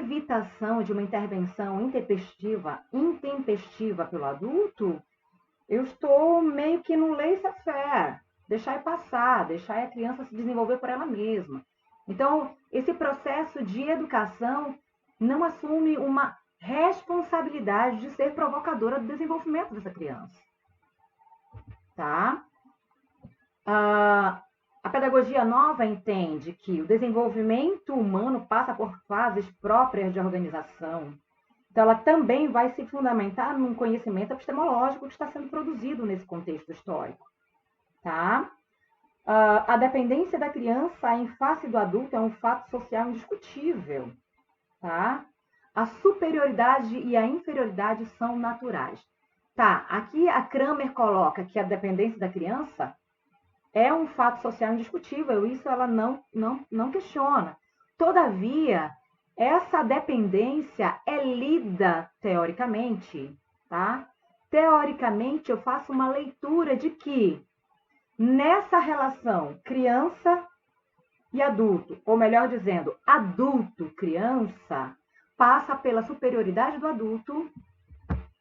evitação de uma intervenção intempestiva pelo adulto, eu estou meio que no laissez-faire, deixar passar, deixar a criança se desenvolver por ela mesma. Então, esse processo de educação não assume uma responsabilidade de ser provocadora do desenvolvimento dessa criança. Tá? A pedagogia nova entende que o desenvolvimento humano passa por fases próprias de organização. Então, ela também vai se fundamentar num conhecimento epistemológico que está sendo produzido nesse contexto histórico. Tá? A dependência da criança em face do adulto é um fato social indiscutível. Tá? A superioridade e a inferioridade são naturais. Tá, aqui a Kramer coloca que a dependência da criança é um fato social indiscutível, isso ela não questiona. Todavia, essa dependência é lida teoricamente, tá? Teoricamente, eu faço uma leitura de que nessa relação criança e adulto, ou melhor dizendo, adulto-criança, passa pela superioridade do adulto,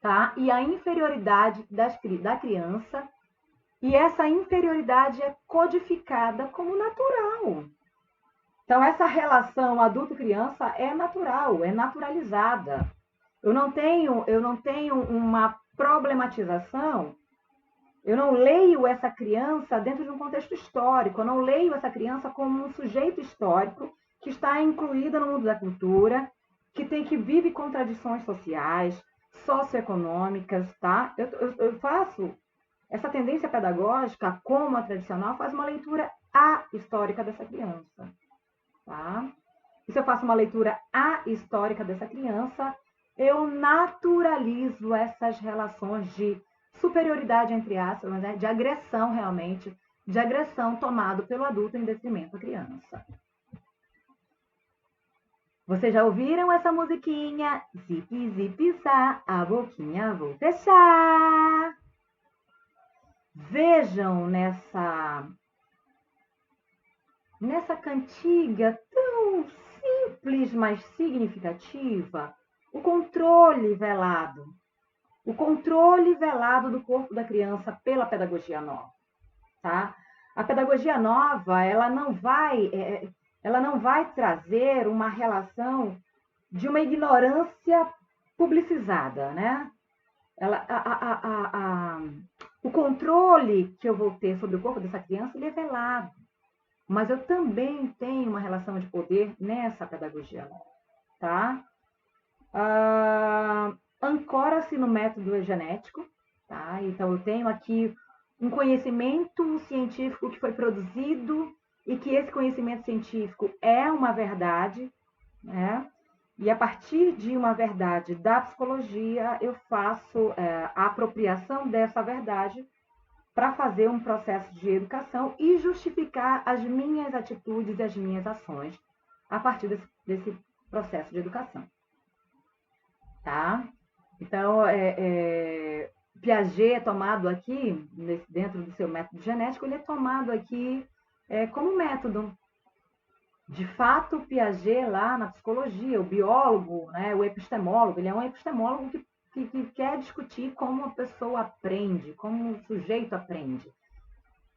tá? E a inferioridade da criança, e essa inferioridade é codificada como natural. Então, essa relação adulto-criança é natural, é naturalizada. Eu não tenho uma problematização, eu não leio essa criança dentro de um contexto histórico, eu não leio essa criança como um sujeito histórico que está incluída no mundo da cultura, que vive contradições sociais, socioeconômicas, tá? Eu faço essa tendência pedagógica, como a tradicional, faz uma leitura ahistórica dessa criança. Tá? E se eu faço uma leitura ahistórica dessa criança, eu naturalizo essas relações de superioridade, entre aspas, né? De agressão realmente, de agressão tomado pelo adulto em detrimento da criança. Vocês já ouviram essa musiquinha? Zip, zip, zá, a boquinha vou fechar. Vejam nessa cantiga tão simples, mas significativa, o controle velado. O controle velado do corpo da criança pela pedagogia nova. Tá? A pedagogia nova, ela não vai trazer uma relação de uma ignorância publicizada, né? O controle que eu vou ter sobre o corpo dessa criança, ele é velado. Mas eu também tenho uma relação de poder nessa pedagogia nova, tá? Ancora-se no método genético, tá? Então, eu tenho aqui um conhecimento científico que foi produzido e que esse conhecimento científico é uma verdade, né? E a partir de uma verdade da psicologia, eu faço a apropriação dessa verdade para fazer um processo de educação e justificar as minhas atitudes e as minhas ações a partir desse processo de educação. Tá? Então, Piaget é tomado aqui, dentro do seu método genético, ele é tomado aqui como método. De fato, Piaget, lá na psicologia, o biólogo, né, o epistemólogo, ele é um epistemólogo que quer discutir como a pessoa aprende, como o sujeito aprende.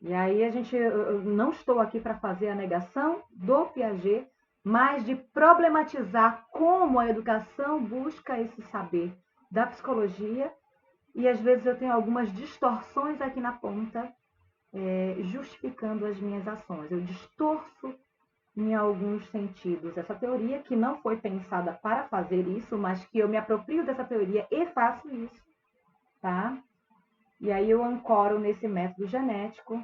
E aí eu não estou aqui para fazer a negação do Piaget, mas de problematizar como a educação busca esse saber da psicologia, e às vezes eu tenho algumas distorções aqui na ponta, justificando as minhas ações. Eu distorço em alguns sentidos essa teoria, que não foi pensada para fazer isso, mas que eu me aproprio dessa teoria e faço isso, tá? E aí eu ancoro nesse método genético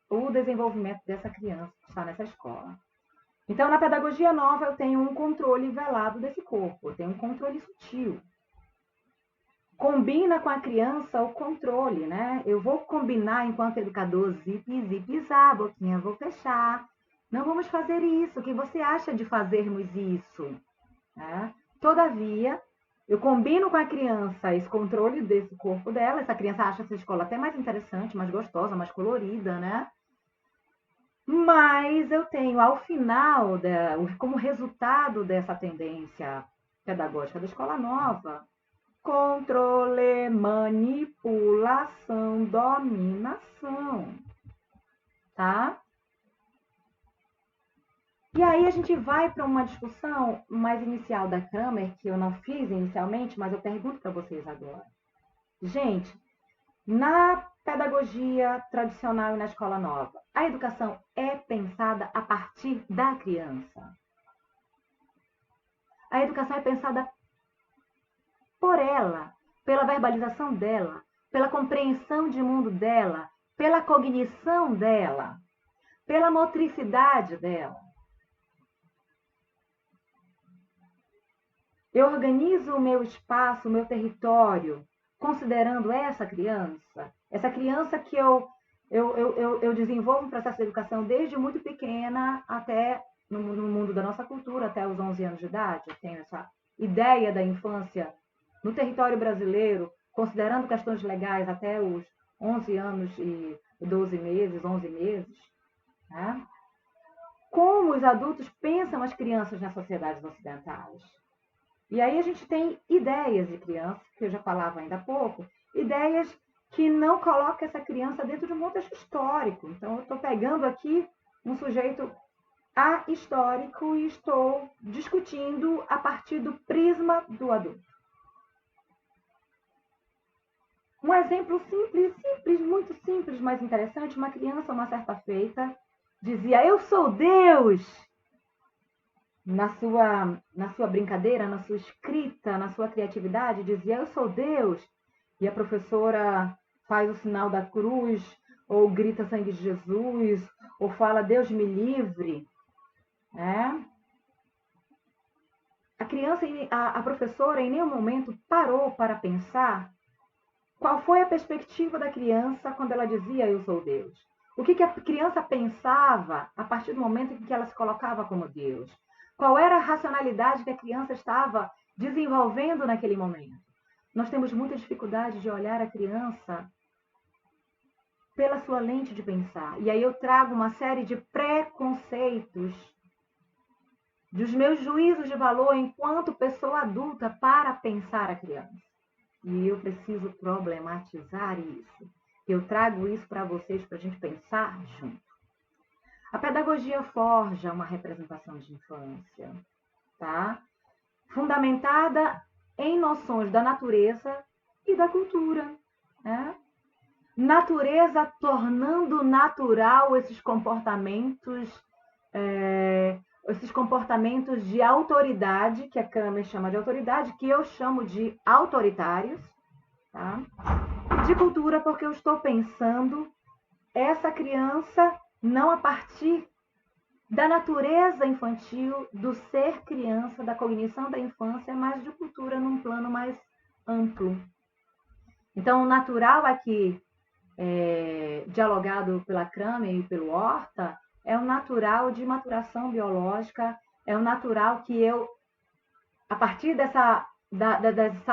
o desenvolvimento dessa criança que está nessa escola. Então, na pedagogia nova, eu tenho um controle velado desse corpo, eu tenho um controle sutil. Combina com a criança o controle, né? Eu vou combinar enquanto educador, zip, zip, zá, boquinha, vou fechar. Não vamos fazer isso. O que você acha de fazermos isso? Todavia, eu combino com a criança esse controle desse corpo dela. Essa criança acha essa escola até mais interessante, mais gostosa, mais colorida, né? Mas eu tenho, ao final, como resultado dessa tendência pedagógica da escola nova, controle, manipulação, dominação, tá? E aí a gente vai para uma discussão mais inicial da Kramer, que eu não fiz inicialmente, mas eu pergunto para vocês agora. Gente, na pedagogia tradicional e na escola nova, a educação é pensada a partir da criança. A educação é pensada por ela, pela verbalização dela, pela compreensão de mundo dela, pela cognição dela, pela motricidade dela. Eu organizo o meu espaço, o meu território, considerando essa criança que eu desenvolvo um processo de educação desde muito pequena até no mundo da nossa cultura, até os 11 anos de idade. Eu tenho essa ideia da infância no território brasileiro, considerando questões legais até os 11 anos e 12 meses, 11 meses. Né? Como os adultos pensam as crianças nas sociedades ocidentais? E aí a gente tem ideias de criança, que eu já falava ainda há pouco, ideias que não colocam essa criança dentro de um contexto histórico. Então, eu estou pegando aqui um sujeito ahistórico e estou discutindo a partir do prisma do adulto. Um exemplo simples, muito simples, mas interessante. Uma criança, uma certa feita, dizia: "Eu sou Deus!" Na sua brincadeira, na sua escrita, na sua criatividade, dizia: "Eu sou Deus." E a professora faz o sinal da cruz, ou grita sangue de Jesus, ou fala Deus me livre. Né? A criança, a professora, em nenhum momento parou para pensar qual foi a perspectiva da criança quando ela dizia eu sou Deus. O que a criança pensava a partir do momento em que ela se colocava como Deus? Qual era a racionalidade que a criança estava desenvolvendo naquele momento? Nós temos muita dificuldade de olhar a criança pela sua lente de pensar. E aí eu trago uma série de preconceitos dos meus juízos de valor enquanto pessoa adulta para pensar a criança. E eu preciso problematizar isso. Eu trago isso para vocês para a gente pensar junto. A pedagogia forja uma representação de infância, tá? Fundamentada em noções da natureza e da cultura, né? Natureza tornando natural esses comportamentos de autoridade, que a Kramer chama de autoridade, que eu chamo de autoritários, tá? De cultura, porque eu estou pensando essa criança não a partir da natureza infantil, do ser criança, da cognição da infância, mas de cultura num plano mais amplo. Então, o natural aqui, dialogado pela Kramer e pelo Horta, é o natural de maturação biológica, é o natural que eu, a partir dessa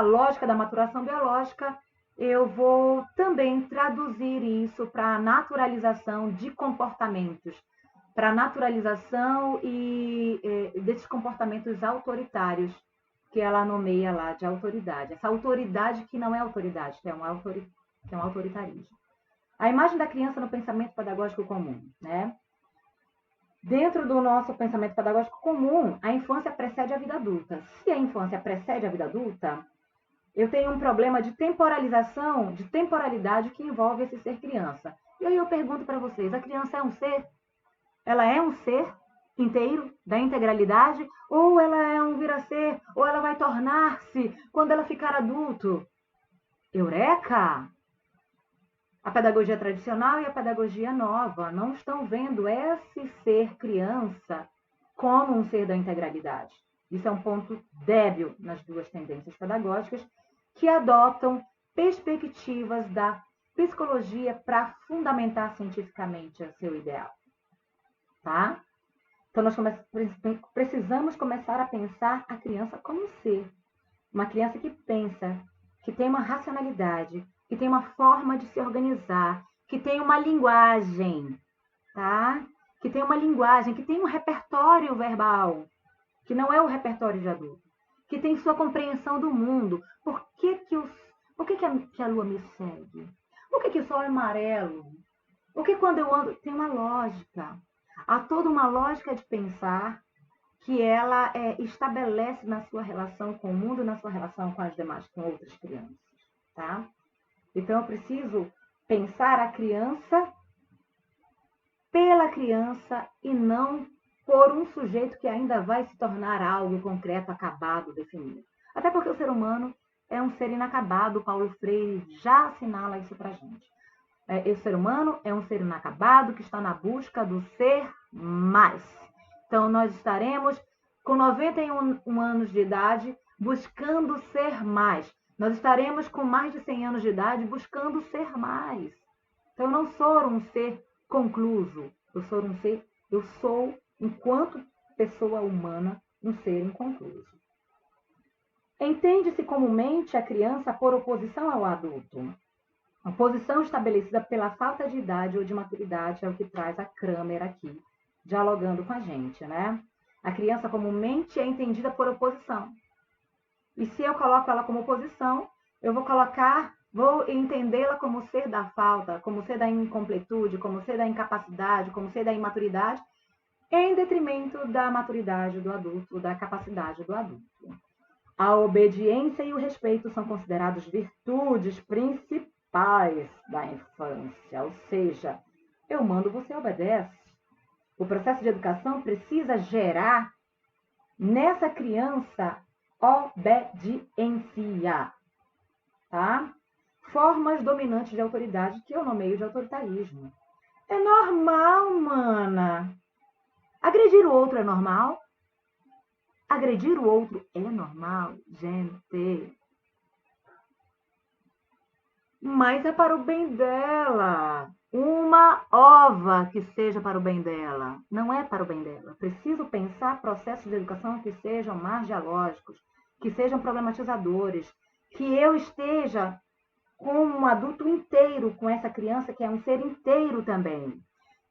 lógica da maturação biológica, eu vou também traduzir isso para a naturalização de comportamentos, para a naturalização desses comportamentos autoritários, que ela nomeia lá de autoridade. Essa autoridade que não é autoridade, que é um autoritarismo. A imagem da criança no pensamento pedagógico comum, né? Dentro do nosso pensamento pedagógico comum, a infância precede a vida adulta. Se a infância precede a vida adulta, eu tenho um problema de temporalização, de temporalidade que envolve esse ser criança. E aí eu pergunto para vocês, a criança é um ser? Ela é um ser inteiro, da integralidade? Ou ela é um vir-a-ser? Ou ela vai tornar-se quando ela ficar adulto? Eureka! A pedagogia tradicional e a pedagogia nova não estão vendo esse ser criança como um ser da integralidade. Isso é um ponto débil nas duas tendências pedagógicas que adotam perspectivas da psicologia para fundamentar cientificamente o seu ideal. Tá? Então, nós precisamos começar a pensar a criança como um ser. Uma criança que pensa, que tem uma racionalidade, que tem uma forma de se organizar, que tem uma linguagem, tá? que tem uma linguagem, que tem um repertório verbal, que não é o repertório de adulto, que tem sua compreensão do mundo. Por que que a lua me segue? Por que o sol é amarelo? Por que quando eu ando... Tem uma lógica. Há toda uma lógica de pensar que ela estabelece na sua relação com o mundo, na sua relação com as demais, com outras crianças. Tá? Então, eu preciso pensar a criança pela criança e não por um sujeito que ainda vai se tornar algo concreto, acabado, definido. Até porque o ser humano é um ser inacabado, Paulo Freire já assinala isso para a gente. O ser humano é um ser inacabado que está na busca do ser mais. Então, nós estaremos com 91 anos de idade buscando ser mais. Nós estaremos com mais de 100 anos de idade buscando ser mais. Então, eu não sou um ser concluso. Eu sou, enquanto pessoa humana, um ser inconcluso. Entende-se comumente a criança por oposição ao adulto. A posição estabelecida pela falta de idade ou de maturidade é o que traz a Kramer aqui, dialogando com a gente, né? A criança comumente é entendida por oposição. E se eu coloco ela como oposição, eu vou entendê-la como ser da falta, como ser da incompletude, como ser da incapacidade, como ser da imaturidade, em detrimento da maturidade do adulto, da capacidade do adulto. A obediência e o respeito são considerados virtudes principais da infância, ou seja, eu mando, você obedece. O processo de educação precisa gerar nessa criança obediência, tá? Formas dominantes de autoridade que eu nomeio de autoritarismo. É normal, mana. Agredir o outro é normal? Agredir o outro é normal, gente. Mas é para o bem dela. Uma ova que seja para o bem dela. Não é para o bem dela. Preciso pensar processos de educação que sejam mais dialógicos, que sejam problematizadores, que eu esteja com um adulto inteiro com essa criança, que é um ser inteiro também.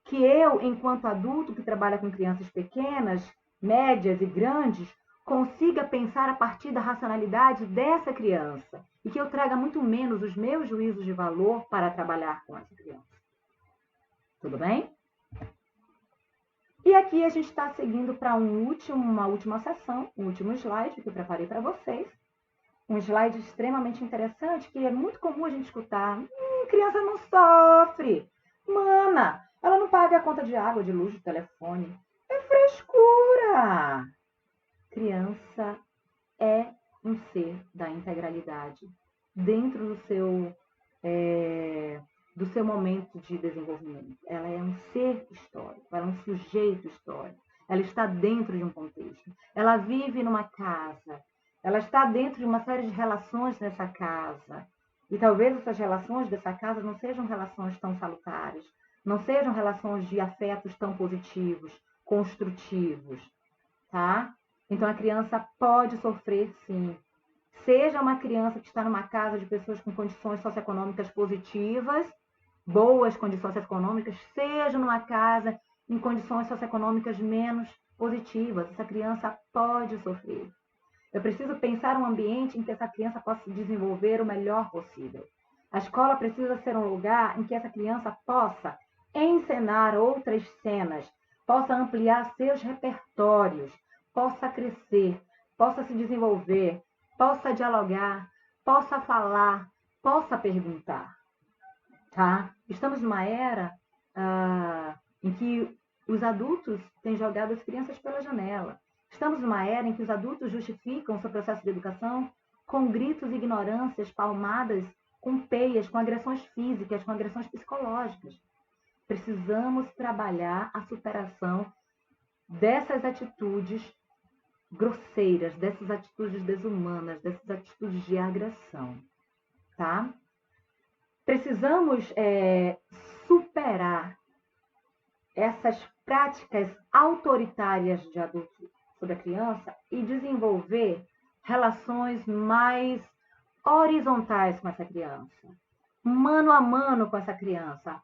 Que eu, enquanto adulto que trabalha com crianças pequenas, médias e grandes, consiga pensar a partir da racionalidade dessa criança e que eu traga muito menos os meus juízos de valor para trabalhar com essa criança. Tudo bem? E aqui a gente está seguindo para uma última sessão, um último slide que eu preparei para vocês. Um slide extremamente interessante, que é muito comum a gente escutar. Criança não sofre. Mana, ela não paga a conta de água, de luz, de telefone. É frescura. Criança é um ser da integralidade dentro do seu momento de desenvolvimento. Ela é um ser histórico, ela é um sujeito histórico. Ela está dentro de um contexto. Ela vive numa casa. Ela está dentro de uma série de relações nessa casa. E talvez essas relações dessa casa não sejam relações tão salutares, não sejam relações de afetos tão positivos, construtivos, tá? Então, a criança pode sofrer, sim. Seja uma criança que está numa casa de pessoas com condições socioeconômicas positivas, boas condições socioeconômicas, seja numa casa em condições socioeconômicas menos positivas. Essa criança pode sofrer. Eu preciso pensar um ambiente em que essa criança possa se desenvolver o melhor possível. A escola precisa ser um lugar em que essa criança possa encenar outras cenas, possa ampliar seus repertórios, possa crescer, possa se desenvolver, possa dialogar, possa falar, possa perguntar. Tá? Estamos numa era em que os adultos têm jogado as crianças pela janela. Estamos numa era em que os adultos justificam o seu processo de educação com gritos, ignorâncias, palmadas, com peias, com agressões físicas, com agressões psicológicas. Precisamos trabalhar a superação dessas atitudes grosseiras, dessas atitudes desumanas, dessas atitudes de agressão, tá? Precisamos superar essas práticas autoritárias de adulto sobre a criança e desenvolver relações mais horizontais com essa criança, mano a mano com essa criança,